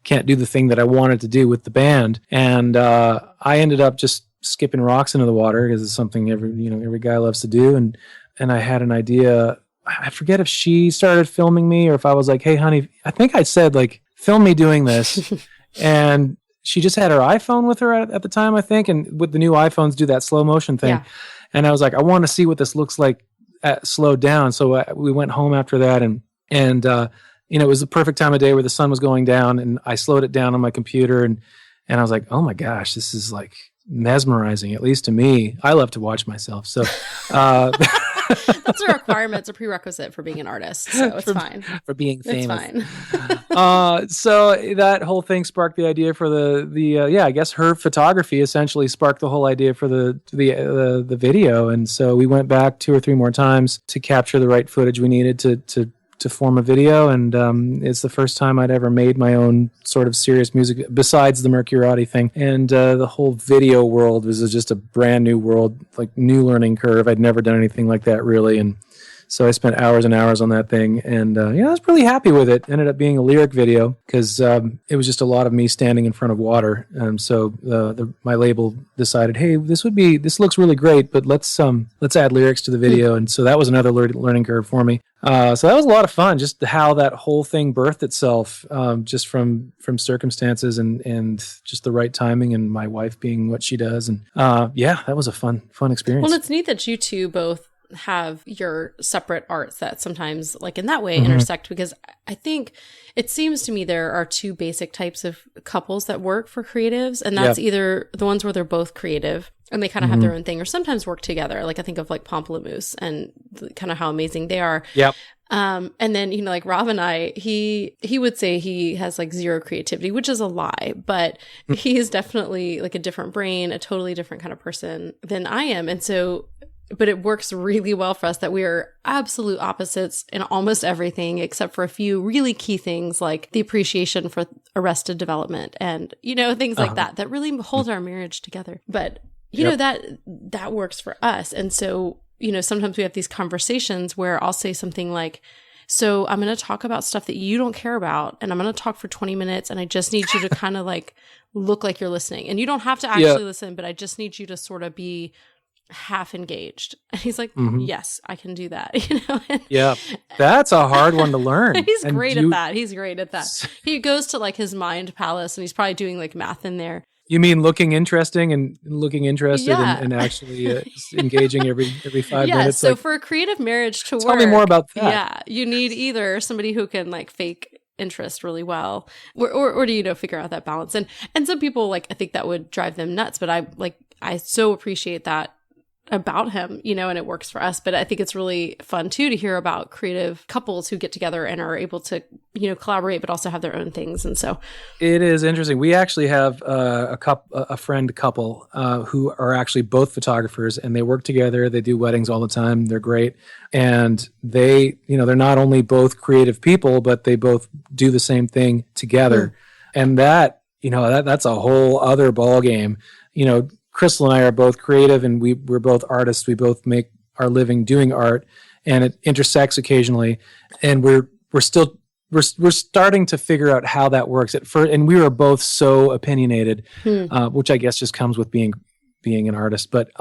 can't do the thing that I wanted to do with the band. And I ended up just skipping rocks into the water because it's something every guy loves to do. And I had an idea. I forget if she started filming me or if I was like, hey, honey, I think I said, like, film me doing this. And she just had her iPhone with her at the time, I think. And with the new iPhones, do that slow motion thing. Yeah. And I was like, I want to see what this looks like slowed down. So we went home after that, and it was the perfect time of day where the sun was going down, and I slowed it down on my computer, and I was like, oh my gosh, this is like mesmerizing, at least to me. I love to watch myself. So
that's a requirement. It's a prerequisite for being an artist. So it's fine.
For being famous.
It's fine.
So that whole thing sparked the idea for I guess her photography essentially sparked the whole idea for the video. And so we went back 2 or 3 more times to capture the right footage we needed to form a video, and it's the first time I'd ever made my own sort of serious music besides the Mercurati thing. And the whole video world was just a brand new world, like new learning curve. I'd never done anything like that really, and so I spent hours and hours on that thing, and I was really happy with it. Ended up being a lyric video because it was just a lot of me standing in front of water. So my label decided, hey, this looks really great, but let's add lyrics to the video. And so that was another learning curve for me. So that was a lot of fun, just how that whole thing birthed itself, just from circumstances and just the right timing, and my wife being what she does. And that was a fun experience.
Well, it's neat that you two both have your separate arts that sometimes, like in that way, intersect, because I think it seems to me there are 2 basic types of couples that work for creatives, and that's either the ones where they're both creative and they kind of have their own thing, or sometimes work together. Like I think of like Pamplemousse and kind of how amazing they are.
Yep.
And then, like Rob and I, he would say he has like zero creativity, which is a lie, but he is definitely like a different brain, a totally different kind of person than I am. And so, but it works really well for us that we are absolute opposites in almost everything, except for a few really key things like the appreciation for Arrested Development and, things like that really hold our marriage together. But, know, that works for us. And so, sometimes we have these conversations where I'll say something like, So I'm going to talk about stuff that you don't care about, and I'm going to talk for 20 minutes, and I just need you to kind of like look like you're listening. And you don't have to actually listen, but I just need you to sort of be half engaged. And he's like, yes, I can do that.
Yeah. That's a hard one to learn.
He's great at that. He's great at that. He goes to like his mind palace, and he's probably doing like math in there.
You mean looking interesting and looking interested and actually engaging every 5 minutes?
So for a creative marriage to work,
tell me more about that.
Yeah, you need either somebody who can like fake interest really well, or do you figure out that balance? And some people like, I think that would drive them nuts, but I so appreciate that about him, and it works for us. But I think it's really fun too to hear about creative couples who get together and are able to, collaborate, but also have their own things. And so
it is interesting. We actually have a friend couple who are actually both photographers, and they work together. They do weddings all the time. They're great. And they, they're not only both creative people, but they both do the same thing together. And that, that's a whole other ball game. Crystal and I are both creative, and we're both artists. We both make our living doing art, and it intersects occasionally. And we're starting to figure out how that works. At first, and we were both so opinionated, which I guess just comes with being an artist. But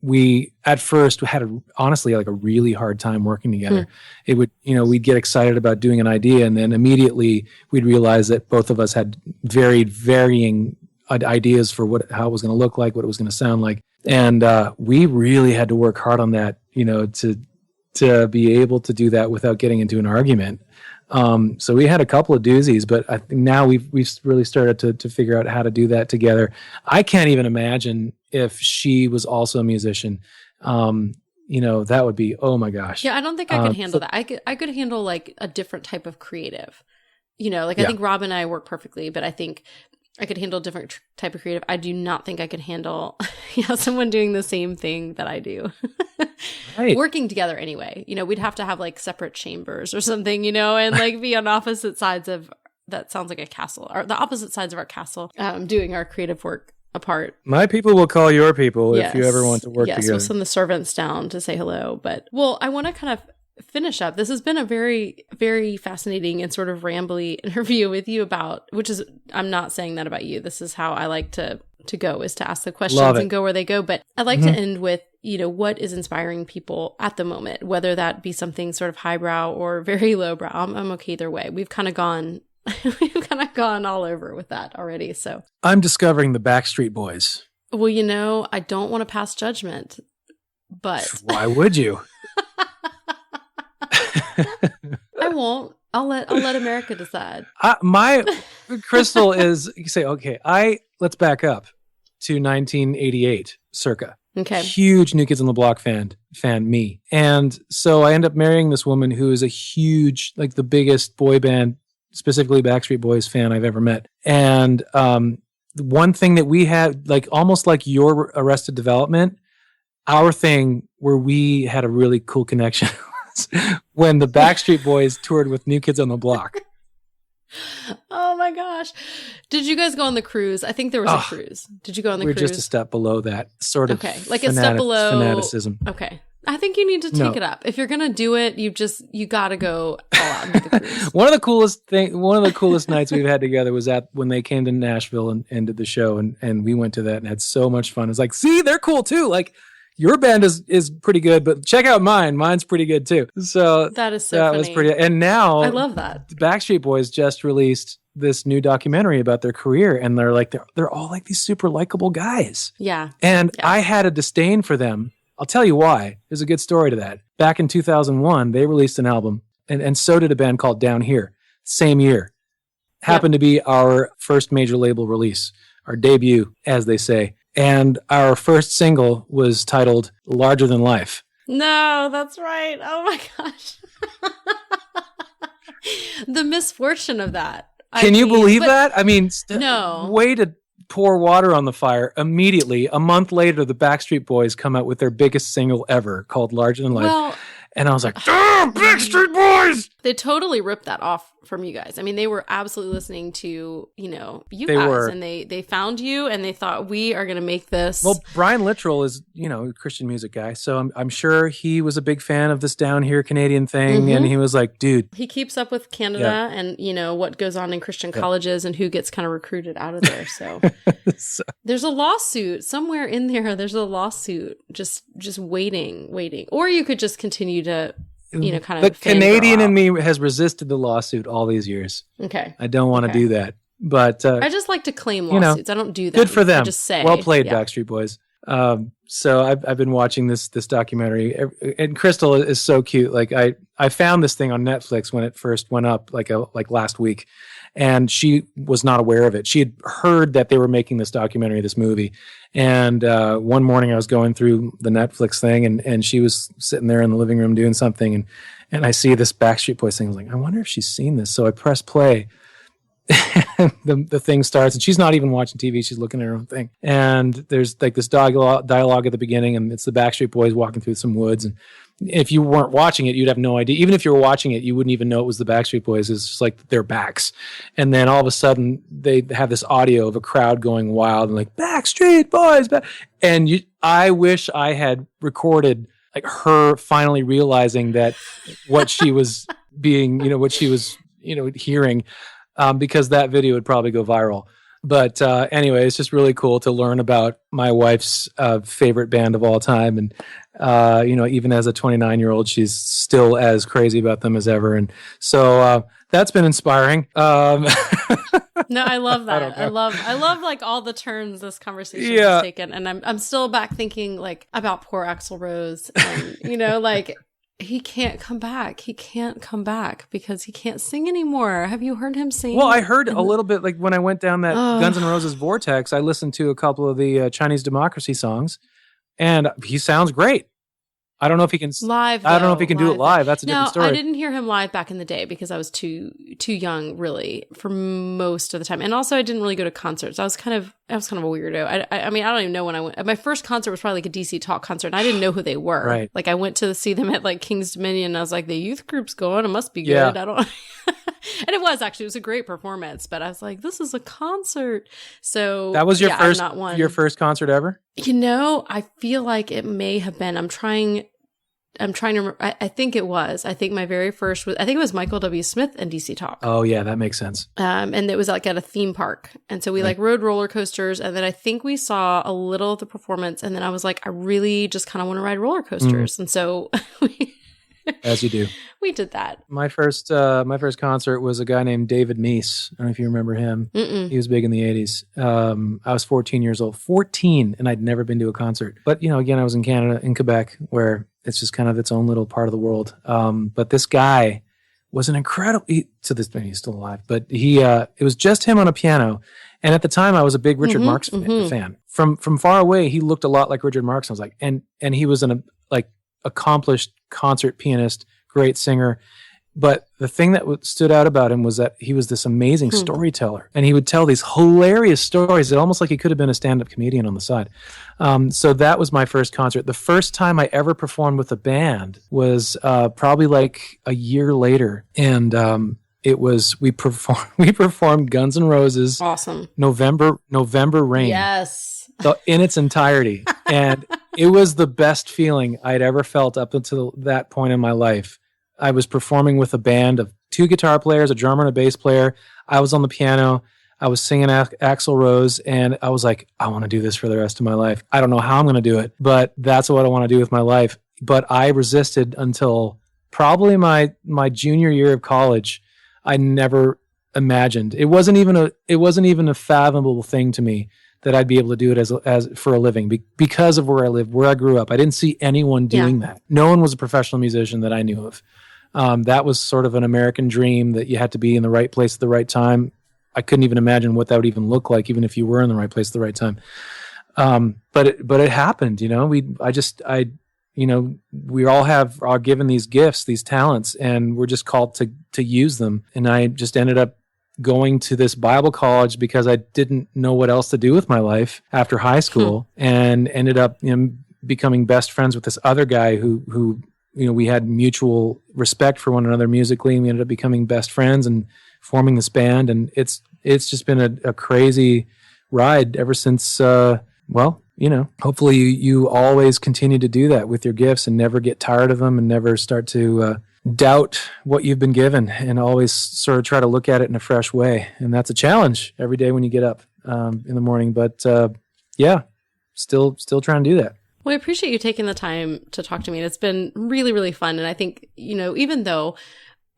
we at first had honestly like a really hard time working together. It would, we'd get excited about doing an idea, and then immediately we'd realize that both of us had varying ideas for how it was going to look like, what it was going to sound like. And we really had to work hard on that, to be able to do that without getting into an argument. So we had a couple of doozies, but I think now we've really started to figure out how to do that together. I can't even imagine if she was also a musician. That would be, oh my gosh.
Yeah, I don't think I could handle that. I could handle like a different type of creative. I think Rob and I work perfectly, but I think I could handle a different type of creative. I do not think I could handle someone doing the same thing that I do. Right. Working together anyway. We'd have to have like separate chambers or something, and like be on opposite sides of, that sounds like a castle, or the opposite sides of our castle, doing our creative work apart.
My people will call your people if you ever want to work together.
Yes, we'll send the servants down to say hello. But, I want to kind of finish up. This has been a very, very fascinating and sort of rambly interview with you about, which is, I'm not saying that about you. This is how I like to go, is to ask the questions and go where they go. But I'd like to end with, what is inspiring people at the moment, whether that be something sort of highbrow or very lowbrow. I'm okay either way. We've kind of gone all over with that already. So
I'm discovering the Backstreet Boys.
Well, I don't want to pass judgment, but
why would you?
I won't. I'll let America decide.
My Crystal is, you say, okay, let's back up to 1988 circa.
Okay.
Huge New Kids on the Block fan, me. And so I end up marrying this woman who is a huge, like the biggest boy band, specifically Backstreet Boys fan I've ever met. And one thing that we had, like almost like your Arrested Development, our thing where we had a really cool connection when the Backstreet Boys toured with New Kids on the Block.
Oh my gosh. Did you guys go on the cruise? I think there was a cruise. Did you go on the cruise?
We're just a step below that sort of
like a step below
fanaticism.
Okay. I think you need to take it up. If you're going to do it, you got to go all out into the cruise. One of
the coolest nights we've had together was when they came to Nashville and did the show, and we went to that and had so much fun. It's like, see, they're cool too. Like, your band is pretty good, but check out mine. Mine's pretty good too. So
that is so funny.
Was pretty. And now
I love that.
The Backstreet Boys just released this new documentary about their career, and they're all like these super likable guys.
Yeah.
And I had a disdain for them. I'll tell you why. There's a good story to that. Back in 2001, they released an album, and so did a band called Downhere. Same year. Happened to be our first major label release, our debut, as they say. And our first single was titled Larger Than Life.
No, that's right. Oh my gosh. The misfortune of that.
Can you believe that? I mean,
no.
Way to pour water on the fire. Immediately, a month later, the Backstreet Boys come out with their biggest single ever called Larger Than Life.
Well,
and I was like, damn, Backstreet Boys!
They totally ripped that off from you guys. I mean, they were absolutely listening to, you
They
guys.
were.
And they found you and they thought, we are going to make this.
Well, Brian Littrell is, a Christian music guy. So I'm sure he was a big fan of this Down Here Canadian thing. And he was like, dude.
He keeps up with Canada and, what goes on in Christian colleges and who gets kind of recruited out of there. So there's a lawsuit somewhere in there. There's a lawsuit just waiting. Or you could just continue to, kind of.
The Canadian in me has resisted the lawsuit all these years.
Okay.
I don't want to do that. But
I just like to claim lawsuits. I don't do that.
Good for them.
I just say.
Well played, Backstreet Boys. So I've been watching this documentary, and Crystal is so cute. Like I found this thing on Netflix when it first went up, like last week, and she was not aware of it. She had heard that they were making this documentary, this movie, and one morning I was going through the Netflix thing, and she was sitting there in the living room doing something, and I see this Backstreet Boys thing. I was like, I wonder if she's seen this. So I press play. the thing starts and she's not even watching TV. She's looking at her own thing. And there's like this dialogue at the beginning, and it's the Backstreet Boys walking through some woods. And if you weren't watching it, you'd have no idea. Even if you were watching it, you wouldn't even know it was the Backstreet Boys. It's just like their backs. And then all of a sudden they have this audio of a crowd going wild and like, Backstreet Boys. And I wish I had recorded like her finally realizing that what she was being, what she was, hearing. Because that video would probably go viral. But anyway, it's just really cool to learn about my wife's favorite band of all time. And, even as a 29-year-old, she's still as crazy about them as ever. And so that's been inspiring.
No, I love that. I love like all the turns this conversation has taken. And I'm still back thinking like about poor Axl Rose and, like... He can't come back. He can't come back because he can't sing anymore. Have you heard him sing?
Well, I heard a little bit, like when I went down that Guns N' Roses vortex, I listened to a couple of the Chinese Democracy songs, and he sounds great. I don't know if he can
live.
I don't know if he can do it live. That's a different story.
I didn't hear him live back in the day because I was too young, really, for most of the time. And also, I didn't really go to concerts. I was kind of a weirdo. I mean, I don't even know when I went. My first concert was probably like a DC Talk concert, and I didn't know who they were. Right. Like I went to see them at like King's Dominion, and I was like, the youth group's going. It must be good. Yeah. I don't. And it was a great performance, but I was like, this is a concert. So
that was your first concert ever?
I feel like it may have been. I'm trying to remember. I think it was. I think my very first was, I think it was Michael W. Smith and DC Talk.
Oh yeah, that makes sense.
And it was like at a theme park. And so we like rode roller coasters, and then I think we saw a little of the performance, and then I was like, I really just kind of want to ride roller coasters. And so
as you do.
We did that.
My first concert was a guy named David Meese. I don't know if you remember him. Mm-mm. He was big in the 80s. I was 14 years old. 14, and I'd never been to a concert. But, again, I was in Canada, in Quebec, where it's just kind of its own little part of the world. But this guy was an incredible... to this day, he's still alive. But it was just him on a piano. And at the time, I was a big Richard Marx fan. From far away, he looked a lot like Richard Marx. I was like... And he was an accomplished concert pianist, great singer. But the thing that stood out about him was that he was this amazing storyteller, and he would tell these hilarious stories. It almost like he could have been a stand-up comedian on the side. So that was my first concert. The first time I ever performed with a band was probably like a year later, and we performed Guns N' Roses.
Awesome.
November Rain.
Yes.
In its entirety. And it was the best feeling I'd ever felt up until that point in my life. I was performing with a band of 2 guitar players, a drummer and a bass player. I was on the piano. I was singing Axl Rose, and I was like, I want to do this for the rest of my life. I don't know how I'm going to do it, but that's what I want to do with my life. But I resisted until probably my junior year of college. I never imagined. It wasn't even a fathomable thing to me that I'd be able to do it as for a living because of where I live, where I grew up. I didn't see anyone doing that. No one was a professional musician that I knew of. That was sort of an American dream that you had to be in the right place at the right time. I couldn't even imagine what that would even look like, even if you were in the right place at the right time. But it happened, we all are given these gifts, these talents, and we're just called to use them. And I just ended up going to this Bible college because I didn't know what else to do with my life after high school, and ended up becoming best friends with this other guy who we had mutual respect for one another musically, and we ended up becoming best friends and forming this band. And it's just been a crazy ride ever since, hopefully you always continue to do that with your gifts and never get tired of them and never start to doubt what you've been given, and always sort of try to look at it in a fresh way. And that's a challenge every day when you get up in the morning. But still trying to do that.
Well, I appreciate you taking the time to talk to me. And it's been really, really fun. And I think, even though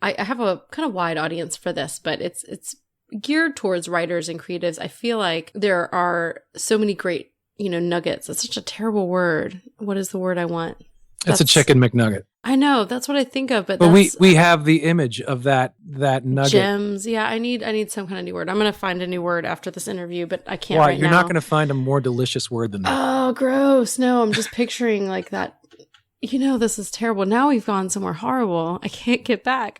I have a kind of wide audience for this, but it's geared towards writers and creatives, I feel like there are so many great, nuggets. That's such a terrible word. What is the word I want?
It's a chicken McNugget.
I know, that's what I think of, but
we have the image of that nugget.
Gems. Yeah, I need some kind of new word. I'm going to find a new word after this interview, but I can't.
Why?
Right
You're
now.
not going to find a more delicious word than that.
Oh, gross. No, I'm just picturing like that. This is terrible. Now we've gone somewhere horrible. I can't get back.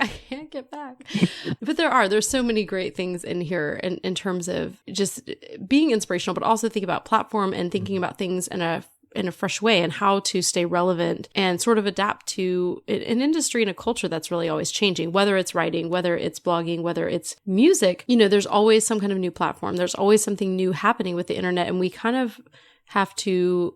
But there's so many great things in here in terms of just being inspirational, but also think about platform and thinking about things in a fresh way, and how to stay relevant and sort of adapt to an industry and a culture that's really always changing, whether it's writing, whether it's blogging, whether it's music. There's always some kind of new platform. There's always something new happening with the internet, and we kind of have to,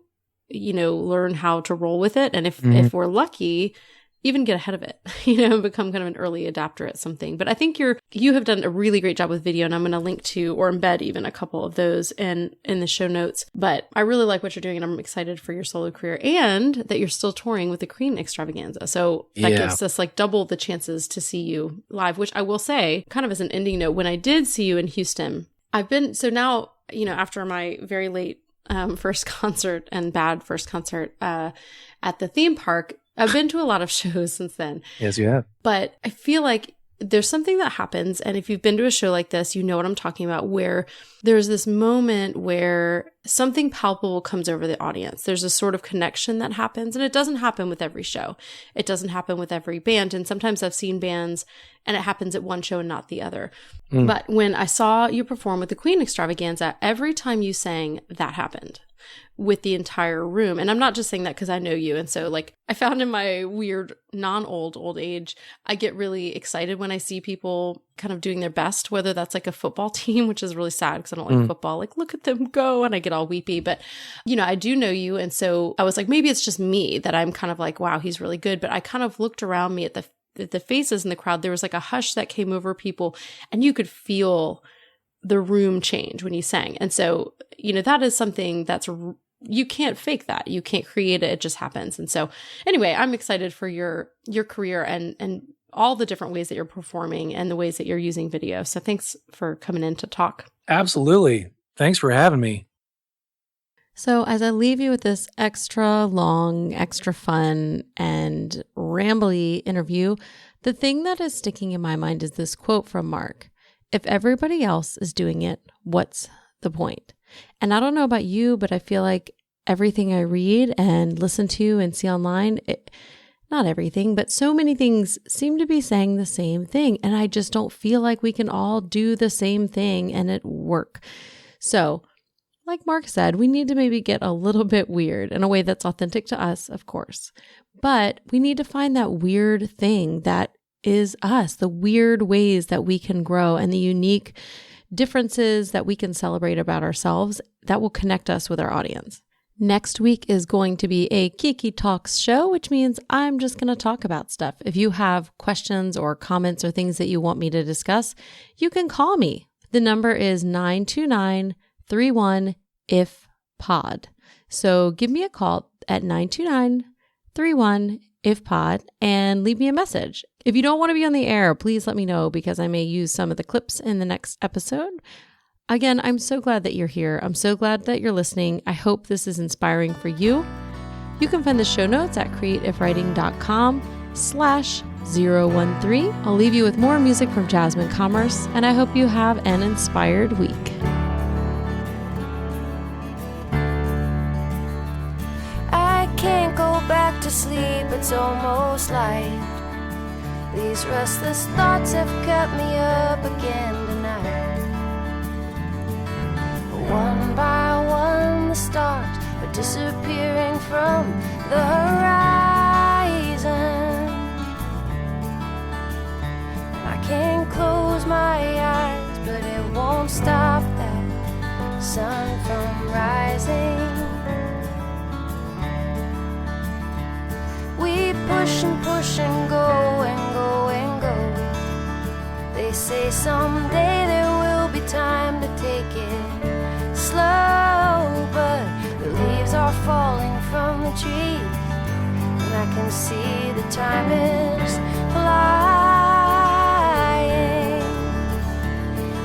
learn how to roll with it. And if we're lucky, even get ahead of it, become kind of an early adapter at something. But I think you have done a really great job with video, and I'm going to link to or embed even a couple of those in the show notes. But I really like what you're doing, and I'm excited for your solo career, and that you're still touring with the Queen Extravaganza. So that gives us like double the chances to see you live, which I will say, kind of as an ending note, when I did see you in Houston, after my very late first concert and bad first concert at the theme park, I've been to a lot of shows since then.
Yes, you have.
But I feel like there's something that happens, and if you've been to a show like this, you know what I'm talking about, where there's this moment where something palpable comes over the audience. There's a sort of connection that happens, and it doesn't happen with every show. It doesn't happen with every band, and sometimes I've seen bands and it happens at one show and not the other. But when I saw you perform with the Queen Extravaganza, every time you sang, that happened with the entire room. And I'm not just saying that because I know you. And so like I found in my weird old age, I get really excited when I see people kind of doing their best, whether that's like a football team, which is really sad because I don't like football. Like, look at them go. And I get all weepy. But, I do know you. And so I was like, maybe it's just me that I'm kind of like, wow, he's really good. But I kind of looked around me at the faces in the crowd. There was like a hush that came over people, and you could feel the room change when you sang. And so, that is something that's, you can't fake that. You can't create it. It just happens. And so anyway, I'm excited for your career and all the different ways that you're performing and the ways that you're using video. So thanks for coming in to talk.
Absolutely. Thanks for having me.
So as I leave you with this extra long, extra fun and rambly interview, the thing that is sticking in my mind is this quote from Marc. If everybody else is doing it, what's the point? And I don't know about you, but I feel like everything I read and listen to and see online, not everything, but so many things seem to be saying the same thing. And I just don't feel like we can all do the same thing and it work. So like Marc said, we need to maybe get a little bit weird in a way that's authentic to us, of course. But we need to find that weird thing that is us, the weird ways that we can grow and the unique differences that we can celebrate about ourselves that will connect us with our audience. Next week is going to be a Kiki Talks show, which means I'm just going to talk about stuff. If you have questions or comments or things that you want me to discuss, you can call me. The number is 929-31-IF-POD. So give me a call at 929-31-IF-POD and leave me a message. If you don't want to be on the air, please let me know because I may use some of the clips in the next episode. Again, I'm so glad that you're here. I'm so glad that you're listening. I hope this is inspiring for you. You can find the show notes at creativewriting.com/013. I'll leave you with more music from Jasmine Commerce, and I hope you have an inspired week.
I can't go back to sleep, it's almost light. These restless thoughts have kept me up again tonight. One by one the stars are disappearing from the horizon. stop that sun from rising. We push and go and go and go. They say someday there will be time to take it slow, but the leaves are falling from the trees, and I can see the time is flying.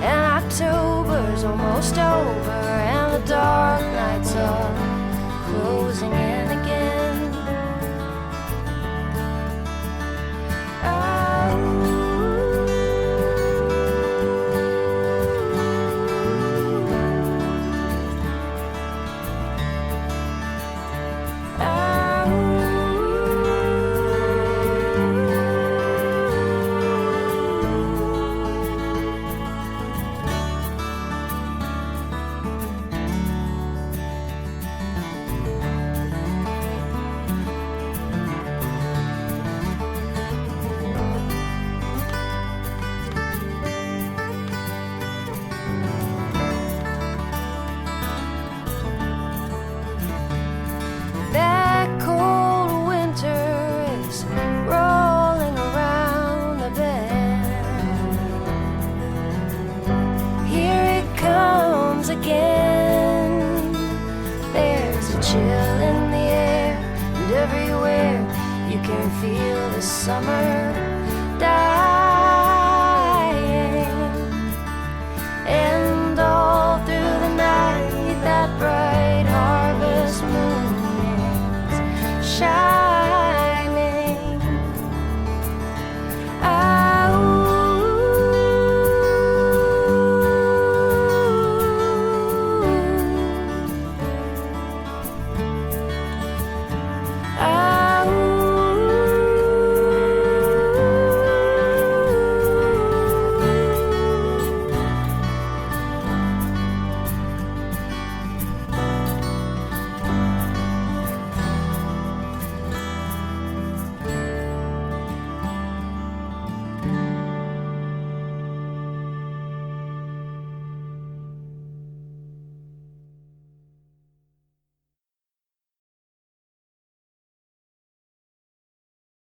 And October's almost over, and the dark nights are closing in again. Chill in the air, and everywhere you can feel the summer